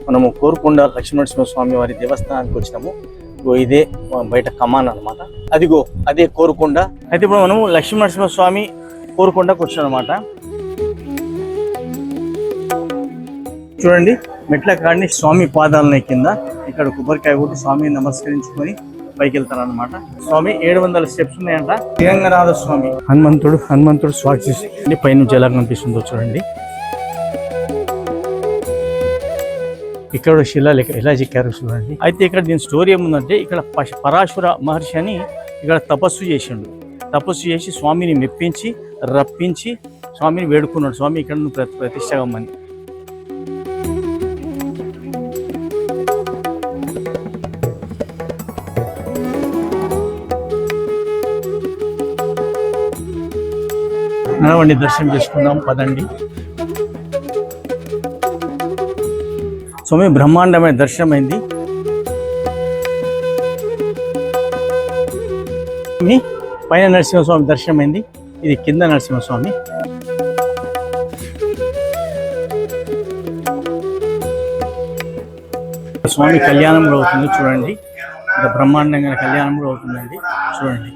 మనము కోరుకొండ లక్ష్మీనరసింహస్వామి వారి దేవస్థానానికి వచ్చినాము. ఇదే బయట కమాన్ అనమాట. అదిగో అదే కోరుకొండ. అయితే ఇప్పుడు మనము లక్ష్మీనరసింహస్వామి కోరుకొండకు వచ్చాం అనమాట. చూడండి, మెట్ల కాడిని స్వామి పాదాలనే కింద ఇక్కడ కొబ్బరికాయ కొట్టి స్వామిని నమస్కరించుకొని పైకి వెళ్తారు అనమాట. స్వామి 700 స్టెప్స్ ఉన్నాయంట. శ్రీరంగనాథ స్వామి హనుమంతుడు స్వామి పైనుంచి ఎలా కనిపిస్తుందో చూడండి. ఇక్కడ శిలాలేఖ ఎలా చెక్కారు చూడండి. అయితే ఇక్కడ దీని స్టోరీ ఏముందంటే, ఇక్కడ పరాశుర మహర్షి అని ఇక్కడ తపస్సు చేసిండు. తపస్సు చేసి స్వామిని మెప్పించి రప్పించి స్వామిని వేడుకున్నాడు. స్వామి ఇక్కడ నువ్వు ప్రతిష్టగమ్మని. నడవండి, దర్శనం చేసుకుందాం పదండి. స్వామి బ్రహ్మాండమైన దర్శనం అయింది. పైన నరసింహస్వామి దర్శనం అయింది. ఇది కింద నరసింహస్వామి. స్వామి కళ్యాణం కూడా అవుతుంది చూడండి. బ్రహ్మాండంగా కళ్యాణం కూడా అవుతుందండి చూడండి.